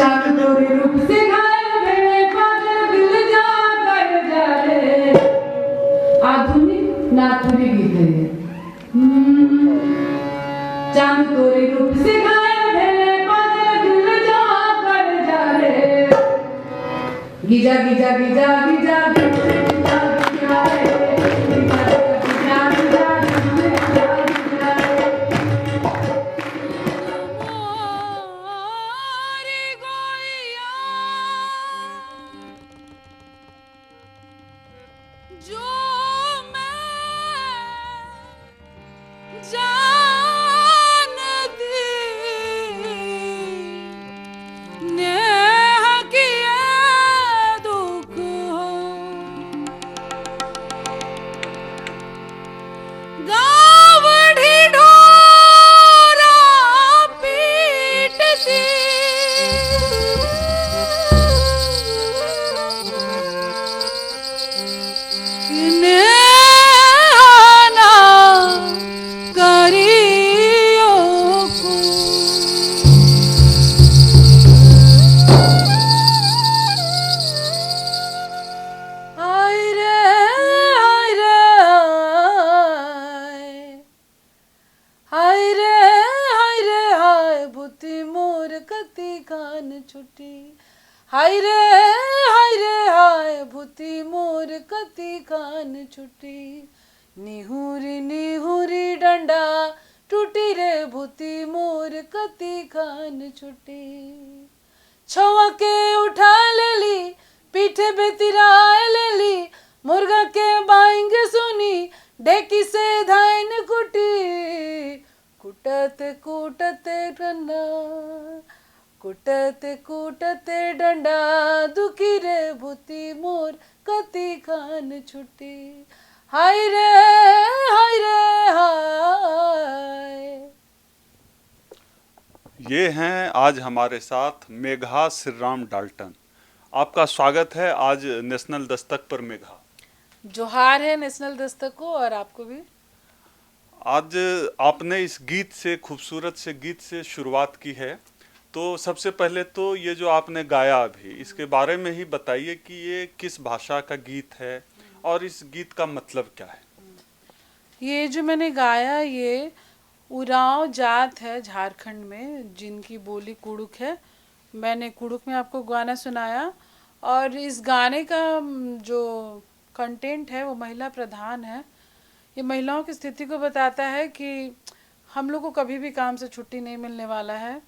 चांद तोरे रूप से घायल भेड़े पागल दिल जा कर जा रे। आधुनिक नाथुरी गीत है ये। चांद तोरे रूप से घायल भेड़े पागल दिल जा कर जा रे। गिजा गिजा गिजा गिजा गिजा गिजा रे। हाय रे हाय रे हाय भूती मोर कति कान छुटी। निहुरी निहुरी डंडा टूटी रे भूती मोर कति कान छुटी। छवा के उठा लेली पीठे बेतिराए लेली। मुर्गा के बाइंग सुनी डेकी से धान कुटी। कुटते कुटते डंडा कुटते कुटते डंडा दुखी रे भूती मोर कति कान छुटी। हाय रे हाय रे हाय। ये हैं आज हमारे साथ मेघा श्रीराम डाल्टन। आपका स्वागत है आज नेशनल दस्तक पर मेघा। जोहार है नेशनल दस्तक को और आपको भी। आज आपने इस गीत से खूबसूरत से गीत से शुरुआत की है, तो सबसे पहले तो ये जो आपने गाया अभी इसके बारे में ही बताइए कि ये किस भाषा का गीत है और इस गीत का मतलब क्या है। ये जो मैंने गाया ये उरांव जात है झारखंड में जिनकी बोली कुड़ुक है। मैंने कुड़ुक में आपको गाना सुनाया और इस गाने का जो कंटेंट है वो महिला प्रधान है। ये महिलाओं की स्थिति को बताता है कि हम लोग को कभी भी काम से छुट्टी नहीं मिलने वाला है।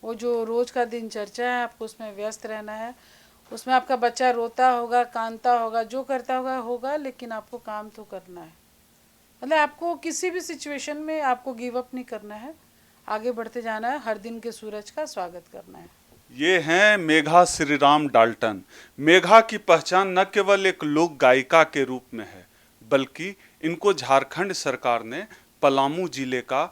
वो जो रोज़ का दिनचर्या है आपको उसमें व्यस्त रहना है। उसमें आपका बच्चा रोता होगा कांदता होगा जो करता होगा लेकिन आपको काम तो करना है। मतलब आपको किसी भी सिचुएशन में आपको गिव अप नहीं करना है, आगे बढ़ते जाना है, हर दिन के सूरज का स्वागत करना है। ये हैं मेघा श्रीराम डाल्टन। मेघा की पहचान न केवल एक लोक गायिका के रूप में है बल्कि इनको झारखंड सरकार ने पलामू जिले का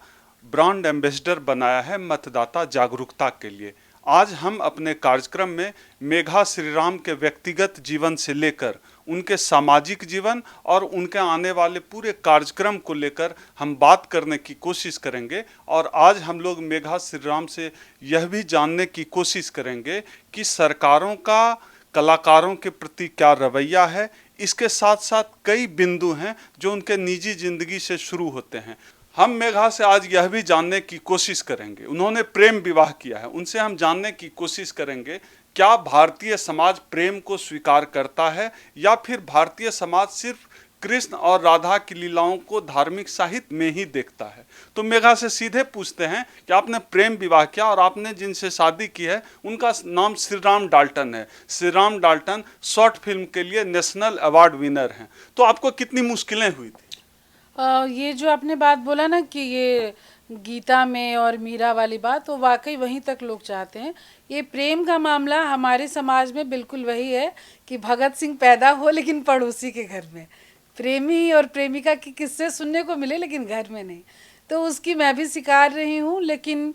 ब्रांड एम्बेसडर बनाया है मतदाता जागरूकता के लिए। आज हम अपने कार्यक्रम में मेघा श्रीराम के व्यक्तिगत जीवन से लेकर उनके सामाजिक जीवन और उनके आने वाले पूरे कार्यक्रम को लेकर हम बात करने की कोशिश करेंगे। और आज हम लोग मेघा श्रीराम से यह भी जानने की कोशिश करेंगे कि सरकारों का कलाकारों के प्रति क्या रवैया है। इसके साथ साथ कई बिंदु हैं जो उनके निजी जिंदगी से शुरू होते हैं। हम मेघा से आज यह भी जानने की कोशिश करेंगे, उन्होंने प्रेम विवाह किया है, उनसे हम जानने की कोशिश करेंगे क्या भारतीय समाज प्रेम को स्वीकार करता है या फिर भारतीय समाज सिर्फ कृष्ण और राधा की लीलाओं को धार्मिक साहित्य में ही देखता है। तो मेघा से सीधे पूछते हैं कि आपने प्रेम विवाह किया और आपने जिनसे शादी की है उनका नाम श्रीराम डाल्टन है। श्रीराम डाल्टन शॉर्ट फिल्म के लिए नेशनल अवार्ड विनर हैं। तो आपको कितनी मुश्किलें हुई थी? ये जो आपने बात बोला ना कि ये गीता में और मीरा वाली बात, तो वाकई वहीं तक लोग चाहते हैं। ये प्रेम का मामला हमारे समाज में बिल्कुल वही है कि भगत सिंह पैदा हो लेकिन पड़ोसी के घर में, प्रेमी और प्रेमिका की किस्से सुनने को मिले लेकिन घर में नहीं। तो उसकी मैं भी शिकार रही हूँ, लेकिन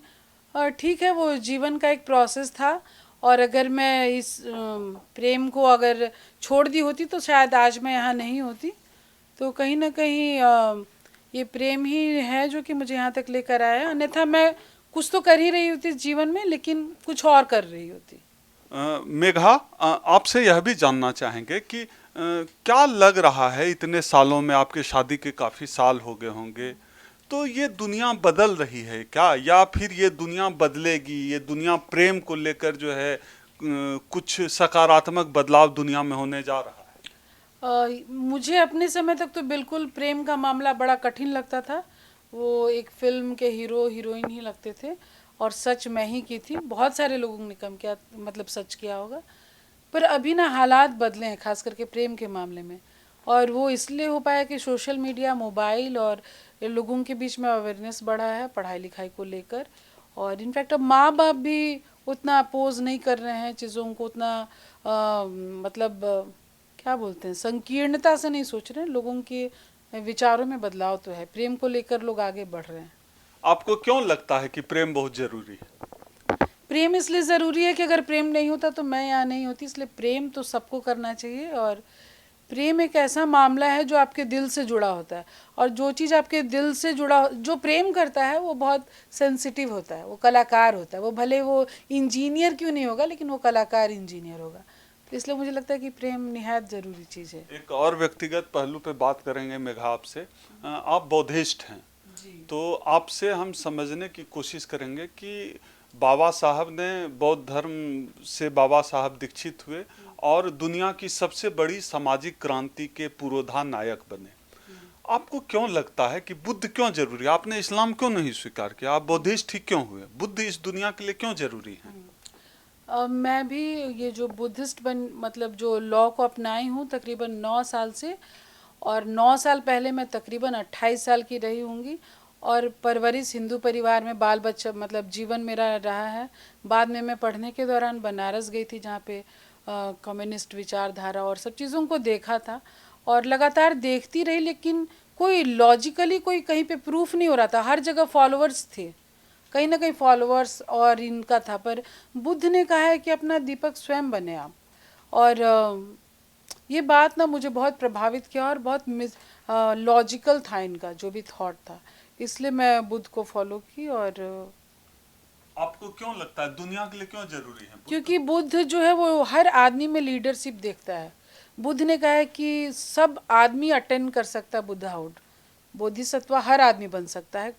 ठीक है, वो जीवन का एक प्रोसेस था। और अगर मैं इस प्रेम को अगर छोड़ दी होती तो शायद आज मैं यहाँ नहीं होती। तो कहीं ना कहीं ये प्रेम ही है जो कि मुझे यहाँ तक लेकर आया, अन्यथा मैं कुछ तो कर ही रही होती जीवन में, लेकिन कुछ और कर रही होती। मेघा, आपसे यह भी जानना चाहेंगे कि क्या लग रहा है, इतने सालों में आपके शादी के काफी साल हो गए होंगे, तो ये दुनिया बदल रही है क्या, या फिर ये दुनिया बदलेगी? ये दुनिया प्रेम को लेकर जो है कुछ सकारात्मक बदलाव दुनिया में होने जा रहा है? मुझे अपने समय तक तो बिल्कुल प्रेम का मामला बड़ा कठिन लगता था। वो एक फिल्म के हीरो हीरोइन ही लगते थे, और सच मैं ही की थी। बहुत सारे लोगों ने कम किया, मतलब सच किया होगा। पर अभी ना हालात बदले हैं, खास करके प्रेम के मामले में। और वो इसलिए हो पाया कि सोशल मीडिया, मोबाइल और लोगों के बीच में अवेयरनेस बढ़ा है पढ़ाई लिखाई को लेकर। और इनफैक्ट अब माँ बाप भी उतना अपोज नहीं कर रहे हैं चीज़ों को, उतना मतलब क्या बोलते हैं, संकीर्णता से नहीं सोच रहे हैं। लोगों के विचारों में बदलाव तो है, प्रेम को लेकर लोग आगे बढ़ रहे हैं। आपको क्यों लगता है कि प्रेम बहुत जरूरी है? प्रेम इसलिए ज़रूरी है कि अगर प्रेम नहीं होता तो मैं यहाँ नहीं होती, इसलिए प्रेम तो सबको करना चाहिए। और प्रेम एक ऐसा मामला है जो आपके दिल से जुड़ा होता है, और जो चीज़ आपके दिल से जुड़ा, जो प्रेम करता है वो बहुत सेंसिटिव होता है, वो कलाकार होता है। वो भले वो इंजीनियर क्यों नहीं होगा, लेकिन वो कलाकार इंजीनियर होगा। तो इसलिए मुझे लगता है कि प्रेम निहायत ज़रूरी चीज़ है। एक और व्यक्तिगत पहलू पे बात करेंगे मेघा आपसे। आप बौद्धिस्ट हैं, तो आपसे हम समझने की कोशिश करेंगे कि बाबा साहब ने बौद्ध धर्म से बाबा साहब दीक्षित हुए और दुनिया की सबसे बड़ी सामाजिक क्रांति के पुरोधा नायक बने। आपको क्यों लगता है कि बुद्ध क्यों जरूरी है? आपने इस्लाम क्यों नहीं स्वीकार किया? आप बौद्धिस्ट ही क्यों हुए? बुद्ध इस दुनिया के लिए क्यों जरूरी है? मैं भी ये जो बुद्धिस्ट मतलब जो लॉ को अपनाई हूँ तकरीबन 9 साल से। और 9 साल पहले मैं तकरीबन 28 साल की रही होंगी। और परवरिश हिंदू परिवार में, बाल बच्चा मतलब जीवन मेरा रहा है। बाद में मैं पढ़ने के दौरान बनारस गई थी, जहाँ पे कम्युनिस्ट विचारधारा और सब चीज़ों को देखा था, और लगातार देखती रही। लेकिन कोई लॉजिकली कोई कहीं पे प्रूफ नहीं हो रहा था, हर जगह फॉलोअर्स थे, कहीं ना कहीं फॉलोअर्स और इनका था। पर बुद्ध ने कहा है कि अपना दीपक स्वयं बने आप। और ये बात ना मुझे बहुत प्रभावित किया, और बहुत लॉजिकल था इनका जो भी थॉट था। इसलिए मैं बुद्ध को फॉलो की। और आपको क्यों लगता है दुनिया के लिए क्यों जरूरी है बुद्ध? क्योंकि बुद्ध जो है वो हर आदमी में लीडरशिप देखता है। बुद्ध ने कहा है कि सब आदमी अटेंड कर सकता है बुद्धहुड, बोधिसत्व हर आदमी बन सकता है,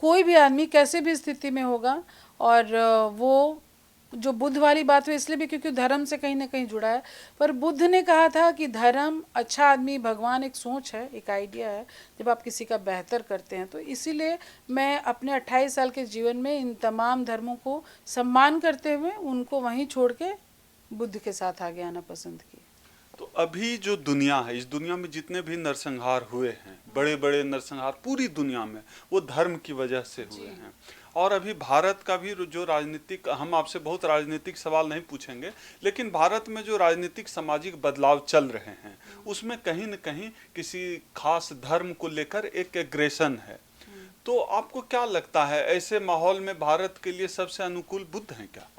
कोई भी आदमी कैसे भी स्थिति में होगा। और वो जो बुद्ध वाली बात है इसलिए भी क्योंकि धर्म से कहीं ना कहीं जुड़ा है। पर बुद्ध ने कहा था कि धर्म, अच्छा आदमी, भगवान एक सोच है, एक आइडिया है जब आप किसी का बेहतर करते हैं। तो इसीलिए मैं अपने 28 साल के जीवन में इन तमाम धर्मों को सम्मान करते हुए उनको वहीं छोड़ के बुद्ध के साथ आगे आना पसंद किया। तो अभी जो दुनिया है, इस दुनिया में जितने भी नरसंहार हुए हैं, बड़े बड़े नरसंहार पूरी दुनिया में, वो धर्म की वजह से हुए हैं। और अभी भारत का भी जो राजनीतिक, हम आपसे बहुत राजनीतिक सवाल नहीं पूछेंगे, लेकिन भारत में जो राजनीतिक सामाजिक बदलाव चल रहे हैं उसमें कहीं न कहीं किसी खास धर्म को लेकर एक एग्रेशन है। तो आपको क्या लगता है, ऐसे माहौल में भारत के लिए सबसे अनुकूल बुद्ध हैं क्या?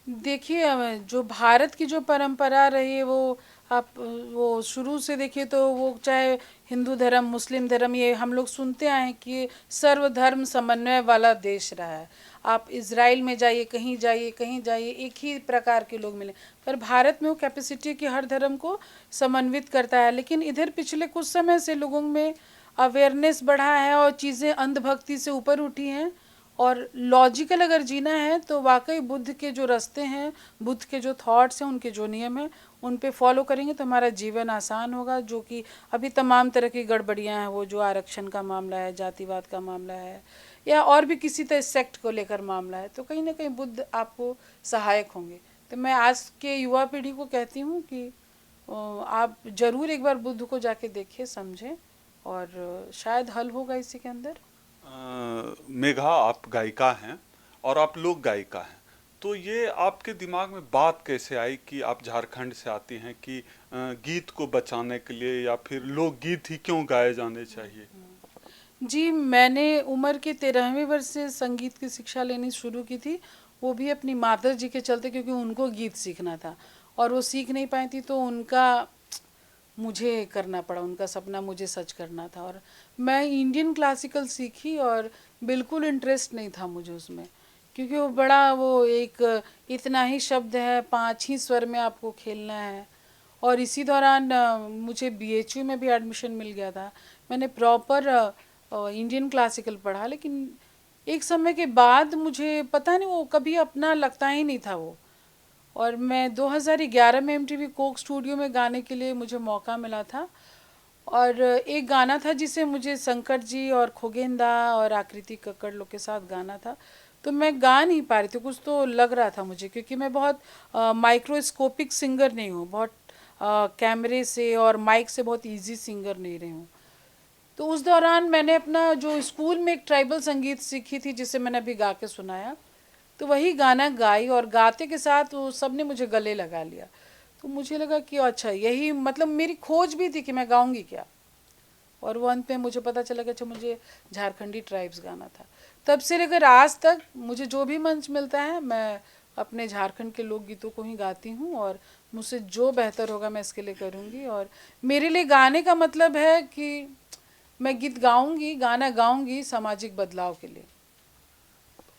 देखिए, जो भारत की जो परंपरा रही है वो आप वो शुरू से देखिए तो वो चाहे हिंदू धर्म, मुस्लिम धर्म, ये हम लोग सुनते आए हैं कि सर्वधर्म समन्वय वाला देश रहा है। आप इज़राइल में जाइए, कहीं जाइए, कहीं जाइए, एक ही प्रकार के लोग मिले। पर भारत में वो कैपेसिटी कि हर धर्म को समन्वित करता है। लेकिन इधर पिछले कुछ समय से लोगों में अवेयरनेस बढ़ा है और चीज़ें अंधभक्ति से ऊपर उठी हैं। और लॉजिकल अगर जीना है तो वाकई बुद्ध के जो रास्ते हैं, बुद्ध के जो थॉट्स हैं, उनके जो नियम हैं, उन पे फॉलो करेंगे तो हमारा जीवन आसान होगा। जो कि अभी तमाम तरह की गड़बड़ियां हैं, वो जो आरक्षण का मामला है, जातिवाद का मामला है, या और भी किसी तरह सेक्ट को लेकर मामला है, तो कहीं ना कहीं बुद्ध आपको सहायक होंगे। तो मैं आज के युवा पीढ़ी को कहती हूँ कि आप ज़रूर एक बार बुद्ध को जाके देखिए, समझें, और शायद हल होगा इसी के अंदर। मेघा, आप गायिका हैं और आप लोक गायिका हैं, तो ये आपके दिमाग में बात कैसे आई कि आप झारखंड से आती हैं कि गीत को बचाने के लिए, या फिर लोकगीत ही क्यों गाए जाने चाहिए? जी, मैंने उम्र के 13वें वर्ष से संगीत की शिक्षा लेनी शुरू की थी, वो भी अपनी माता जी के चलते, क्योंकि उनको गीत सीखना था और वो सीख नहीं पाई थी। तो उनका मुझे करना पड़ा, उनका सपना मुझे सच करना था। और मैं इंडियन क्लासिकल सीखी और बिल्कुल इंटरेस्ट नहीं था मुझे उसमें, क्योंकि वो बड़ा वो एक इतना ही शब्द है, 5 ही स्वर में आपको खेलना है। और इसी दौरान मुझे बीएचयू में भी एडमिशन मिल गया था। मैंने प्रॉपर इंडियन क्लासिकल पढ़ा, लेकिन एक समय के बाद मुझे पता नहीं वो कभी अपना लगता ही नहीं था वो। और मैं 2011 में एमटीवी कोक स्टूडियो में गाने के लिए मुझे मौका मिला था। और एक गाना था जिसे मुझे शंकर जी और खोगेंदा और आकृति कक्कड़ लोग के साथ गाना था। तो मैं गा नहीं पा रही थी, कुछ तो लग रहा था मुझे, क्योंकि मैं बहुत माइक्रोस्कोपिक सिंगर नहीं हूँ, बहुत कैमरे से और माइक से बहुत इजी सिंगर नहीं रही हूँ। तो उस दौरान मैंने अपना जो स्कूल में एक ट्राइबल संगीत सीखी थी, जिसे मैंने अभी गा के सुनाया, तो वही गाना गाई और गाते के साथ वो सब ने मुझे गले लगा लिया। तो मुझे लगा कि अच्छा यही मतलब मेरी खोज भी थी कि मैं गाऊंगी क्या। और वो अंत में मुझे पता चला कि अच्छा मुझे झारखंडी ट्राइब्स गाना था। तब से लेकर आज तक मुझे जो भी मंच मिलता है मैं अपने झारखंड के लोकगीतों को ही गाती हूँ, और मुझसे जो बेहतर होगा मैं इसके लिए करूँगी। और मेरे लिए गाने का मतलब है कि मैं गीत गाऊंगी, गाना गाऊंगी सामाजिक बदलाव के लिए।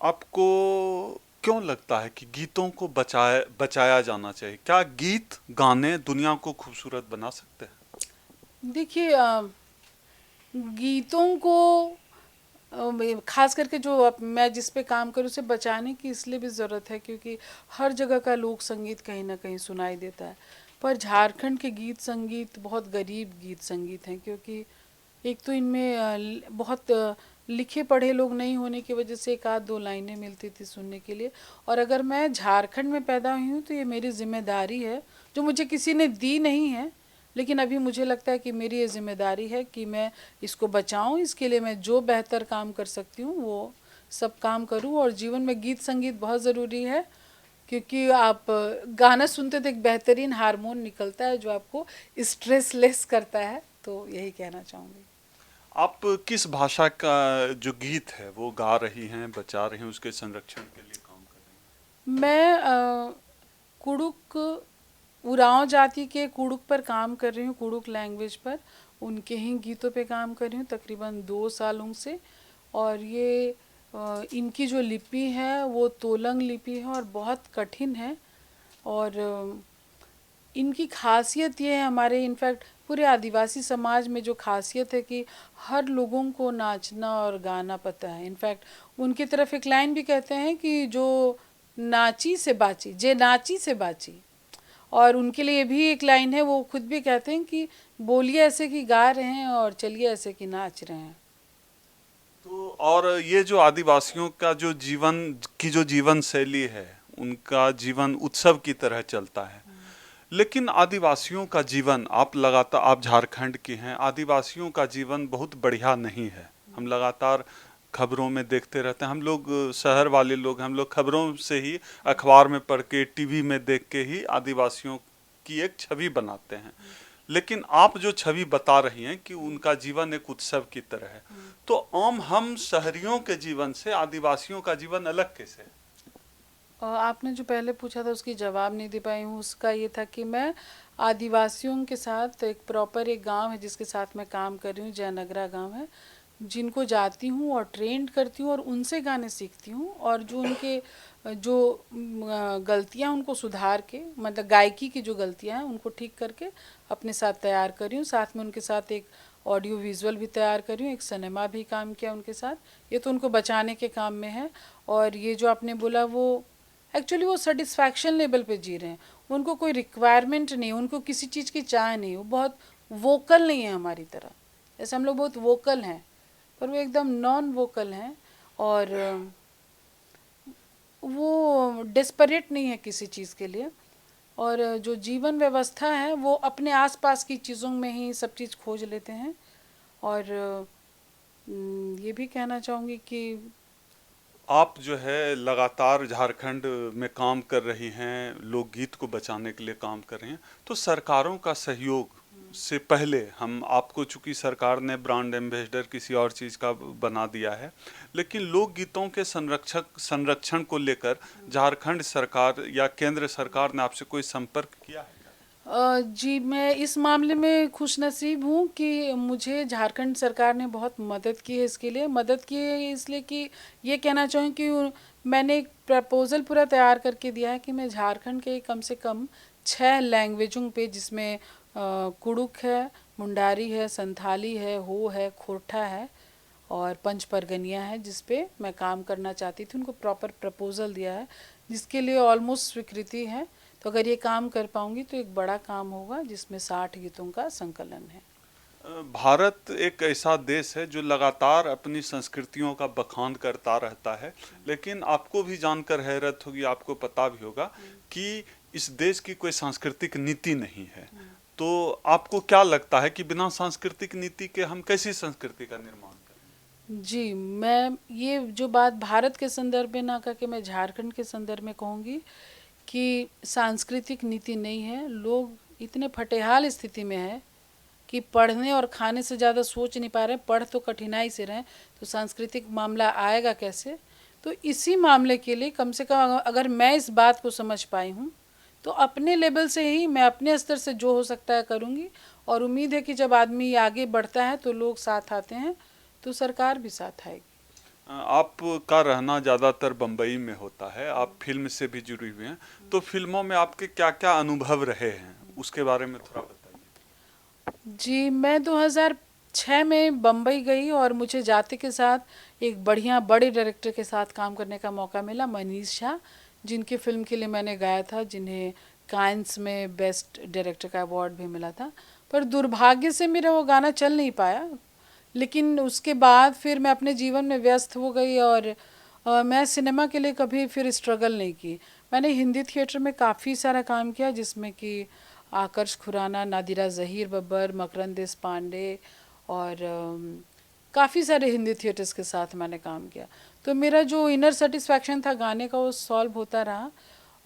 आपको क्यों लगता है कि गीतों को बचाया जाना चाहिए? क्या गीत गाने दुनिया को खूबसूरत बना सकते हैं? देखिए गीतों को खास करके जो अब मैं जिस पे काम करूँ उसे बचाने की इसलिए भी ज़रूरत है, क्योंकि हर जगह का लोक संगीत कहीं ना कहीं सुनाई देता है। पर झारखंड के गीत संगीत बहुत गरीब गीत संगीत हैं, क्योंकि एक तो इनमें बहुत लिखे पढ़े लोग नहीं होने की वजह से एक आध दो लाइनें मिलती थी सुनने के लिए। और अगर मैं झारखंड में पैदा हुई हूँ तो ये मेरी जिम्मेदारी है, जो मुझे किसी ने दी नहीं है, लेकिन अभी मुझे लगता है कि मेरी ये जिम्मेदारी है कि मैं इसको बचाऊं। इसके लिए मैं जो बेहतर काम कर सकती हूँ वो सब काम करूँ। और जीवन में गीत संगीत बहुत ज़रूरी है, क्योंकि आप गाना सुनते तो एक बेहतरीन हार्मोन निकलता है जो आपको स्ट्रेस लेस करता है। तो यही कहना चाहूँगी। आप किस भाषा का जो गीत है वो गा रही हैं, बचा रही हैं, उसके संरक्षण के लिए काम कर रही हैं? मैं कुड़ुक उरांव जाति के कुड़ुक पर काम कर रही हूँ, कुड़ुक लैंग्वेज पर। उनके ही गीतों पे काम कर रही हूँ तकरीबन 2 सालों से। और ये इनकी जो लिपि है वो तोलंग लिपि है और बहुत कठिन है। और इनकी खासियत ये है, हमारे इनफैक्ट पूरे आदिवासी समाज में जो खासियत है कि हर लोगों को नाचना और गाना पता है। इनफैक्ट उनकी तरफ एक लाइन भी कहते हैं कि जो नाची से बाची, जे नाची से बाची। और उनके लिए भी एक लाइन है, वो खुद भी कहते हैं कि बोलिए ऐसे कि गा रहे हैं और चलिए ऐसे कि नाच रहे हैं। तो और ये जो आदिवासियों का जो जीवन शैली है, उनका जीवन उत्सव की तरह चलता है। लेकिन आदिवासियों का जीवन, आप झारखंड की हैं, आदिवासियों का जीवन बहुत बढ़िया नहीं है। हम लगातार खबरों में देखते रहते हैं। हम लोग शहर वाले लोग, हम लोग खबरों से ही, अखबार में पढ़ के, टीवी में देख के ही आदिवासियों की एक छवि बनाते हैं। लेकिन आप जो छवि बता रही हैं कि उनका जीवन एक उत्सव की तरह है, तो आम हम शहरियों के जीवन से आदिवासियों का जीवन अलग कैसे है? और आपने जो पहले पूछा था उसकी जवाब नहीं दे पाई हूँ। उसका ये था कि मैं आदिवासियों के साथ एक प्रॉपर एक गांव है जिसके साथ मैं काम कर रही हूँ, जयनगरा गांव है, जिनको जाती हूँ और ट्रेंड करती हूँ और उनसे गाने सीखती हूँ। और जो उनके जो गलतियाँ उनको सुधार के, मतलब गायकी की जो गलतियाँ हैं उनको ठीक करके अपने साथ तैयार कर रही हूँ। साथ में उनके साथ एक ऑडियो विजुअल भी तैयार कर रही हूँ, एक सिनेमा भी काम किया उनके साथ। ये तो उनको बचाने के काम में है। और ये जो आपने बोला वो एक्चुअली वो सेटिस्फैक्शन लेवल पे जी रहे हैं, उनको कोई रिक्वायरमेंट नहीं, उनको किसी चीज़ की चाह नहीं, वो बहुत वोकल नहीं है हमारी तरह। जैसे हम लोग बहुत वोकल हैं, पर वो एकदम नॉन वोकल हैं। और वो डेस्परेट नहीं है किसी चीज़ के लिए। और जो जीवन व्यवस्था है वो अपने आसपास की चीज़ों में ही सब चीज़ खोज लेते हैं। और ये भी कहना चाहूँगी कि आप जो है लगातार झारखंड में काम कर रही हैं, लोकगीत को बचाने के लिए काम कर रही हैं, तो सरकारों का सहयोग से पहले हम आपको, चूंकि सरकार ने ब्रांड एम्बेसडर किसी और चीज़ का बना दिया है, लेकिन लोकगीतों के संरक्षण को लेकर झारखंड सरकार या केंद्र सरकार ने आपसे कोई संपर्क किया है? जी, मैं इस मामले में खुशनसीब हूँ कि मुझे झारखंड सरकार ने बहुत मदद की है इसके लिए। मदद की है इसलिए कि ये कहना चाहूँ कि मैंने एक प्रपोज़ल पूरा तैयार करके दिया है कि मैं झारखंड के कम से कम 6 लैंग्वेजों पे, जिसमें कुडुख है, मुंडारी है, संथाली है, हो है, खोरठा है और पंच परगनिया है, जिस पे मैं काम करना चाहती थी। उनको प्रॉपर प्रपोज़ल दिया है जिसके लिए ऑलमोस्ट स्वीकृति है। तो अगर ये काम कर पाऊंगी तो एक बड़ा काम होगा जिसमें 60 गीतों का संकलन है। भारत एक ऐसा देश है जो लगातार अपनी संस्कृतियों का बखान करता रहता है, लेकिन आपको भी जानकर हैरत होगी, आपको पता भी होगा कि इस देश की कोई सांस्कृतिक नीति नहीं है। तो आपको क्या लगता है कि बिना सांस्कृतिक नीति के हम कैसी संस्कृति का निर्माण करें? जी, मैं ये जो बात भारत के संदर्भ में ना करके मैं झारखंड के संदर्भ में कहूँगी कि सांस्कृतिक नीति नहीं है। लोग इतने फटेहाल स्थिति में है कि पढ़ने और खाने से ज़्यादा सोच नहीं पा रहे। पढ़ तो कठिनाई से रहे, तो सांस्कृतिक मामला आएगा कैसे? तो इसी मामले के लिए कम से कम अगर मैं इस बात को समझ पाई हूँ तो अपने लेवल से ही मैं अपने स्तर से जो हो सकता है करूँगी। और उम्मीद है कि जब आदमी आगे बढ़ता है तो लोग साथ आते हैं, तो सरकार भी साथ आएगी। आपका रहना ज़्यादातर बम्बई में होता है, आप फिल्म से भी जुड़ी हुई हैं, तो फिल्मों में आपके क्या क्या अनुभव रहे हैं उसके बारे में थोड़ा बताइए। जी, मैं 2006 में बम्बई गई और मुझे जाते के साथ एक बढ़िया बड़े डायरेक्टर के साथ काम करने का मौका मिला, मनीष शाह, जिनकी फ़िल्म के लिए मैंने गाया था, जिन्हें काइंस में बेस्ट डायरेक्टर का अवार्ड भी मिला था। पर दुर्भाग्य से मेरा वो गाना चल नहीं पाया। लेकिन उसके बाद फिर मैं अपने जीवन में व्यस्त हो गई और मैं सिनेमा के लिए कभी फिर स्ट्रगल नहीं की। मैंने हिंदी थिएटर में काफ़ी सारा काम किया, जिसमें कि आकर्ष खुराना, नादिरा ज़हीर बब्बर, मकरंद देश पांडे और काफ़ी सारे हिंदी थिएटर्स के साथ मैंने काम किया। तो मेरा जो इनर सेटिस्फैक्शन था गाने का, वो सॉल्व होता रहा।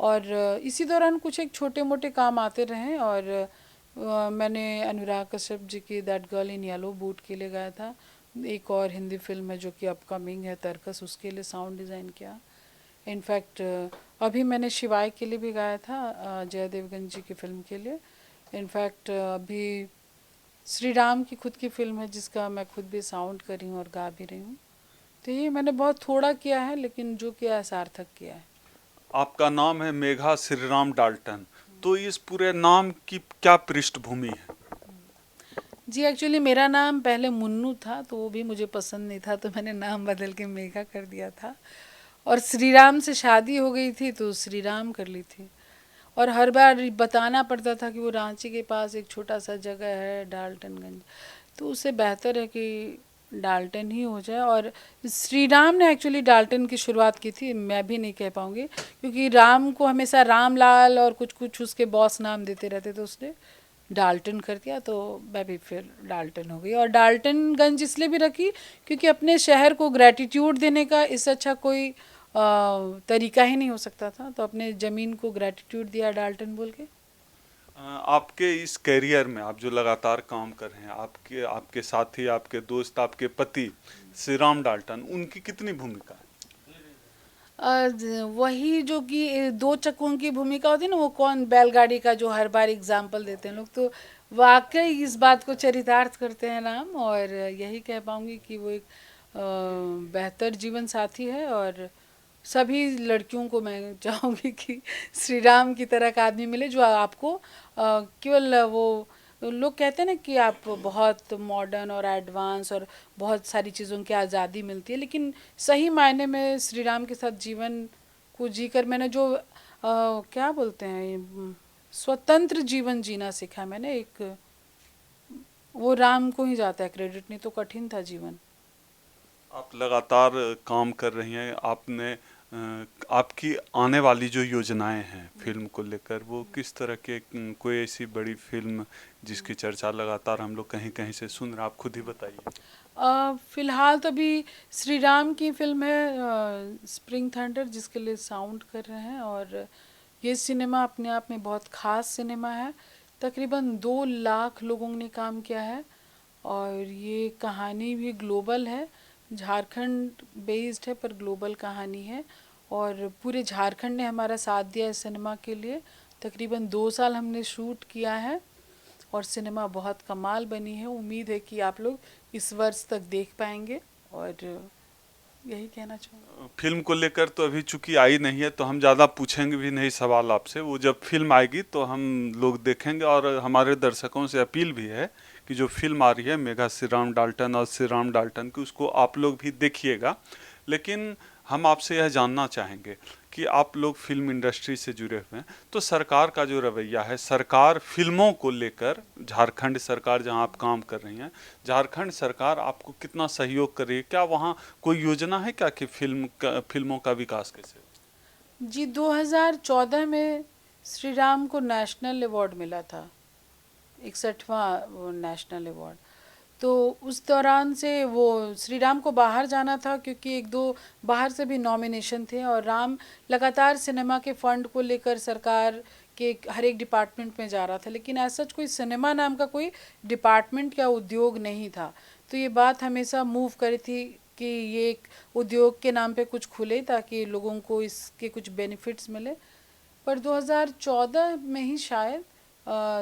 और इसी दौरान कुछ एक छोटे मोटे काम आते रहे। और मैंने अनुराग कश्यप जी की that girl in yellow boot के लिए गाया था। एक और हिंदी फिल्म है जो कि अपकमिंग है, तरकस, उसके लिए साउंड डिज़ाइन किया। इनफैक्ट अभी मैंने शिवाय के लिए भी गाया था, जय देवगन जी की फिल्म के लिए। इनफैक्ट अभी श्री राम की खुद की फिल्म है जिसका मैं खुद भी साउंड करी हूँ और गा भी रही हूँ। तो ये मैंने बहुत थोड़ा किया है, लेकिन जो किया है सार्थक किया है। आपका नाम है मेघा श्रीराम डाल्टन, तो इस पूरे नाम की क्या पृष्ठभूमि है? जी, एक्चुअली मेरा नाम पहले मुन्नू था, तो वो भी मुझे पसंद नहीं था, तो मैंने नाम बदल के मेघा कर दिया था। और श्री राम से शादी हो गई थी तो श्री राम कर ली थी। और हर बार बताना पड़ता था कि वो रांची के पास एक छोटा सा जगह है डाल्टनगंज, तो उससे बेहतर है कि डाल्टन ही हो जाए। और श्री राम ने एक्चुअली डाल्टन की शुरुआत की थी, मैं भी नहीं कह पाऊँगी, क्योंकि राम को हमेशा राम लाल और कुछ कुछ उसके बॉस नाम देते रहते, तो उसने डाल्टन कर दिया, तो मैं भी फिर डाल्टन हो गई। और डाल्टनगंज इसलिए भी रखी क्योंकि अपने शहर को ग्रैटिट्यूड देने का इससे अच्छा कोई तरीका ही नहीं हो सकता था, तो अपने ज़मीन को ग्रैटिट्यूड दिया डाल्टन बोल के। आपके इस करियर में आप जो लगातार काम कर रहे हैं, आपके आपके साथी, आपके दोस्त, आपके पति श्रीराम डाल्टन, उनकी कितनी भूमिका है? वही जो कि दो चक्कों की भूमिका होती है ना, वो कौन, बैलगाड़ी का जो हर बार एग्जाम्पल देते हैं लोग, तो वाकई इस बात को चरितार्थ करते हैं राम। और यही कह पाऊँगी कि वो एक बेहतर जीवन साथी है। और सभी लड़कियों को मैं चाहूँगी कि श्री राम की तरह का आदमी मिले, जो आपको केवल वो, लोग कहते हैं ना कि आप बहुत मॉडर्न और एडवांस और बहुत सारी चीज़ों की आज़ादी मिलती है, लेकिन सही मायने में श्री राम के साथ जीवन को जीकर मैंने जो क्या बोलते हैं, स्वतंत्र जीवन जीना सीखा मैंने। एक वो राम को ही जाता है क्रेडिट, नहीं तो कठिन था जीवन। आप लगातार काम कर रही हैं, आपने आपकी आने वाली जो योजनाएं हैं फिल्म को लेकर, वो किस तरह के, कोई ऐसी बड़ी फिल्म जिसकी चर्चा लगातार हम लोग कहीं कहीं से सुन रहे हैं, आप खुद ही बताइए। फ़िलहाल तो अभी श्री राम की फिल्म है स्प्रिंग थंडर, जिसके लिए साउंड कर रहे हैं। और ये सिनेमा अपने आप में बहुत ख़ास सिनेमा है। तकरीबन 2 लाख लोगों ने काम किया है और ये कहानी भी ग्लोबल है। झारखंड बेस्ड है पर ग्लोबल कहानी है और पूरे झारखंड ने हमारा साथ दिया इस सिनेमा के लिए। तकरीबन 2 साल हमने शूट किया है और सिनेमा बहुत कमाल बनी है। उम्मीद है कि आप लोग इस वर्ष तक देख पाएंगे और यही कहना चाहूँगा। फिल्म को लेकर तो अभी चूंकि आई नहीं है तो हम ज़्यादा पूछेंगे भी नहीं सवाल आपसे, वो जब फिल्म आएगी तो हम लोग देखेंगे। और हमारे दर्शकों से अपील भी है कि जो फिल्म आ रही है मेघा श्रीराम डाल्टन और श्रीराम डाल्टन की, उसको आप लोग भी देखिएगा। लेकिन हम आपसे यह जानना चाहेंगे कि आप लोग फिल्म इंडस्ट्री से जुड़े हुए हैं, तो सरकार का जो रवैया है, सरकार फिल्मों को लेकर, झारखंड सरकार जहां आप काम कर रही हैं, झारखंड सरकार आपको कितना सहयोग कर रही है? क्या वहां कोई योजना है क्या कि फिल्मों का विकास कैसे? जी 2014 में श्री राम को नेशनल अवार्ड मिला था, 61वां नेशनल अवार्ड। तो उस दौरान से वो श्री राम को बाहर जाना था क्योंकि 1-2 बाहर से भी नॉमिनेशन थे और राम लगातार सिनेमा के फंड को लेकर सरकार के हर एक डिपार्टमेंट में जा रहा था, लेकिन ऐसा कोई सिनेमा नाम का कोई डिपार्टमेंट या उद्योग नहीं था। तो ये बात हमेशा मूव करी थी कि ये एक उद्योग के नाम पे कुछ खुले ताकि लोगों को इसके कुछ बेनिफिट्स मिले। पर 2014 में ही शायद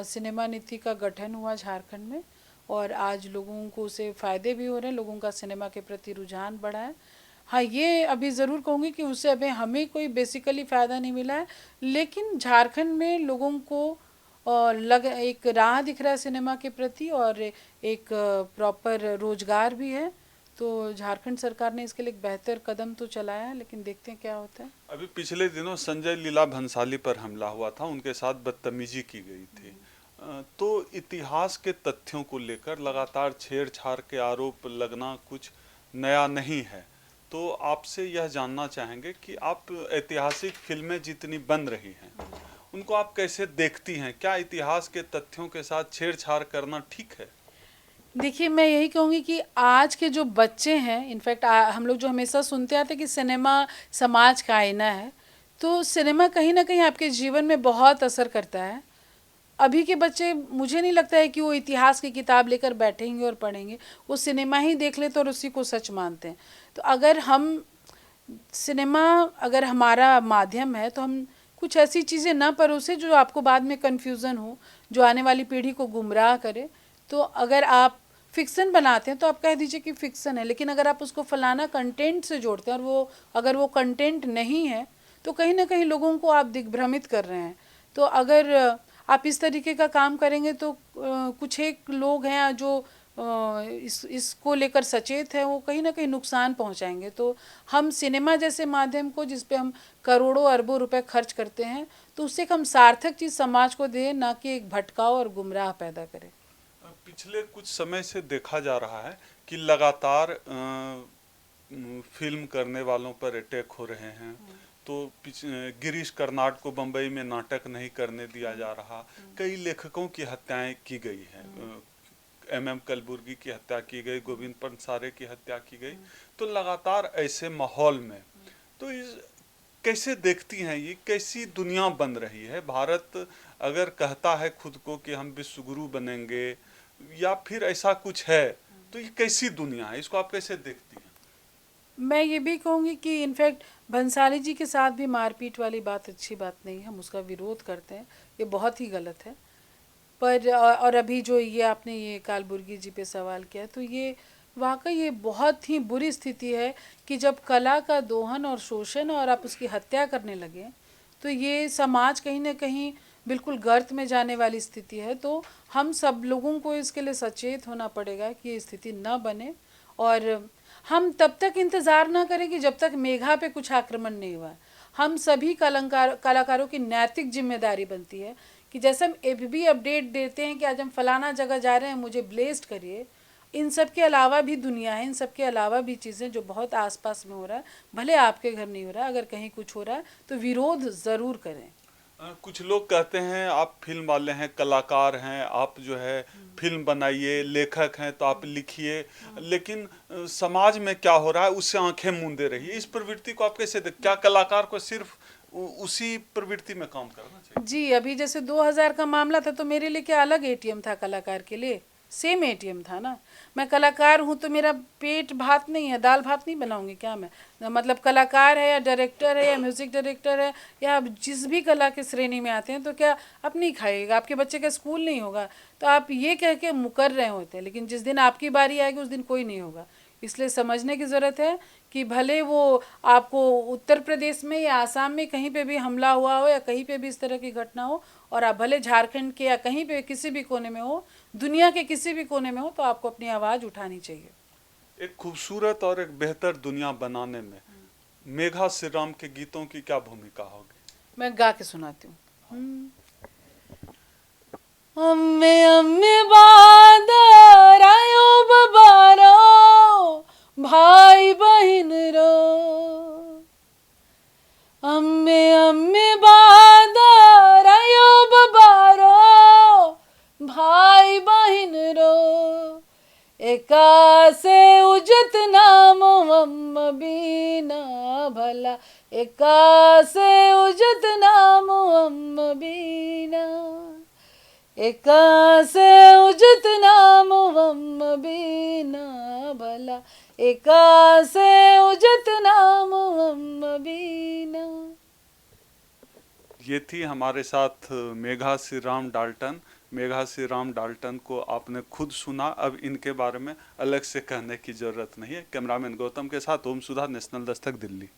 सिनेमा नीति का गठन हुआ झारखंड में और आज लोगों को उससे फ़ायदे भी हो रहे हैं, लोगों का सिनेमा के प्रति रुझान बढ़ा है। हाँ, ये अभी ज़रूर कहूँगी कि उससे अभी हमें कोई बेसिकली फ़ायदा नहीं मिला है, लेकिन झारखंड में लोगों को एक राह दिख रहा है सिनेमा के प्रति और एक प्रॉपर रोजगार भी है। तो झारखंड सरकार ने इसके लिए एक बेहतर कदम तो चलाया है, लेकिन देखते हैं क्या होता है। अभी पिछले दिनों संजय लीला भंसाली पर हमला हुआ था, उनके साथ बदतमीजी की गई थी। तो इतिहास के तथ्यों को लेकर लगातार छेड़छाड़ के आरोप लगना कुछ नया नहीं है। तो आपसे यह जानना चाहेंगे कि आप ऐतिहासिक फिल्में जितनी बन रही हैं उनको आप कैसे देखती हैं? क्या इतिहास के तथ्यों के साथ छेड़छाड़ करना ठीक है? देखिए, मैं यही कहूँगी कि आज के जो बच्चे हैं, इनफैक्ट हम लोग जो हमेशा सुनते आते हैं कि सिनेमा समाज का आईना है, तो सिनेमा कहीं ना कहीं आपके जीवन में बहुत असर करता है। अभी के बच्चे, मुझे नहीं लगता है कि वो इतिहास की किताब लेकर बैठेंगे और पढ़ेंगे, वो सिनेमा ही देख लेते और उसी को सच मानते हैं। तो अगर हम सिनेमा, अगर हमारा माध्यम है, तो हम कुछ ऐसी चीज़ें ना परोसे जो आपको बाद में कन्फ्यूज़न हो, जो आने वाली पीढ़ी को गुमराह करे। तो अगर आप फिक्सन बनाते हैं तो आप कह दीजिए कि फिक्सन है, लेकिन अगर आप उसको फलाना कंटेंट से जोड़ते हैं और वो अगर वो कंटेंट नहीं है तो कहीं ना कहीं लोगों को आप दिग्भ्रमित कर रहे हैं। तो अगर आप इस तरीके का काम करेंगे तो कुछ एक लोग हैं जो इसको लेकर सचेत है, वो कहीं ना कहीं नुकसान पहुंचाएंगे। तो हम सिनेमा जैसे माध्यम को, जिस पे हम करोड़ों अरबों रुपए खर्च करते हैं, तो उससे हम सार्थक चीज़ समाज को दें, ना कि एक भटकाव और गुमराह पैदा करें। पिछले कुछ समय से देखा जा रहा है कि लगातार फिल्म करने वालों पर अटैक हो रहे हैं। तो गिरीश कर्नाड को बंबई में नाटक नहीं करने दिया जा रहा, कई लेखकों की हत्याएं की गई हैं, MM कलबुर्गी की हत्या की गई, गोविंद पंसारे की हत्या की गई। तो लगातार ऐसे माहौल में तो इस कैसे देखती हैं, ये कैसी दुनिया बन रही है? भारत अगर कहता है खुद को कि हम विश्वगुरु बनेंगे या फिर ऐसा कुछ है, तो ये कैसी दुनिया है? इसको आप कैसे देखती हैं? मैं ये भी कहूँगी कि इनफैक्ट भंसाली जी के साथ भी मारपीट वाली बात अच्छी बात नहीं है, हम उसका विरोध करते हैं, ये बहुत ही गलत है। पर और अभी जो ये आपने ये कालबुर्गी जी पे सवाल किया, तो ये वाकई ये बहुत ही बुरी स्थिति है कि जब कला का दोहन और शोषण और आप उसकी हत्या करने लगे, तो ये समाज कहीं ना कहीं बिल्कुल गर्त में जाने वाली स्थिति है। तो हम सब लोगों को इसके लिए सचेत होना पड़ेगा कि ये स्थिति न बने, और हम तब तक इंतज़ार ना करें कि जब तक मेघा पे कुछ आक्रमण नहीं हुआ। हम सभी कलाकारों की नैतिक जिम्मेदारी बनती है कि जैसे हम FB अपडेट देते हैं कि आज हम फलाना जगह जा रहे हैं, मुझे ब्लेस्ड करिए, इन सब के अलावा भी दुनिया है, इन सब के अलावा भी चीज़ें जो बहुत आसपास में हो रहा है, भले आपके घर नहीं हो रहा है, अगर कहीं कुछ हो रहा है तो विरोध ज़रूर करें। कुछ लोग कहते हैं आप फिल्म वाले हैं, कलाकार हैं, आप जो है फिल्म बनाइए, लेखक हैं तो आप लिखिए, लेकिन समाज में क्या हो रहा है उससे आंखें मूंदे रहिए। इस प्रवृत्ति को आप कैसे क्या कलाकार को सिर्फ उसी प्रवृत्ति में काम करना चाहिए? जी, अभी जैसे 2000 का मामला था तो मेरे लिए क्या अलग ATM था कलाकार के लिए? सेम एटीएम था ना। मैं कलाकार हूँ तो मेरा पेट भात नहीं है, दाल भात नहीं बनाऊंगी क्या मैं? मतलब कलाकार है या डायरेक्टर है या म्यूजिक डायरेक्टर है या आप जिस भी कला के श्रेणी में आते हैं तो क्या अपनी खाइएगा? आपके बच्चे का स्कूल नहीं होगा तो आप ये कह के मुकर रहे होते हैं, लेकिन जिस दिन आपकी बारी आएगी उस दिन कोई नहीं होगा। इसलिए समझने की ज़रूरत है कि भले वो आपको उत्तर प्रदेश में या आसाम में कहीं पे भी हमला हुआ हो या कहीं पे भी इस तरह की घटना हो, और आप भले झारखंड के या कहीं पे किसी भी कोने में हो, दुनिया के किसी भी कोने में हो, तो आपको अपनी आवाज़ उठानी चाहिए। एक खूबसूरत और एक बेहतर दुनिया बनाने में मेघा श्री राम के गीतों की क्या भूमिका होगी? मैं गा के सुनाती हूँ। अम्मे अम्मे बादर आयो बबारो, भाई बहन रो। अम्मे अम्मे बादर आयो बबारो, भाई बहन रो। एका से उजत नाम अम्म बीना भला, एका से उजत नाम अम्म बीना, एका से उजत नाम अम्म बीना भला, एका से उजत नाम अम्म बीना। ये थी हमारे साथ मेघा श्री राम डाल्टन। मेघा श्री राम डाल्टन को आपने खुद सुना, अब इनके बारे में अलग से कहने की जरूरत नहीं है। कैमरामैन गौतम के साथ ओम सुधा, नेशनल दस्तक, दिल्ली।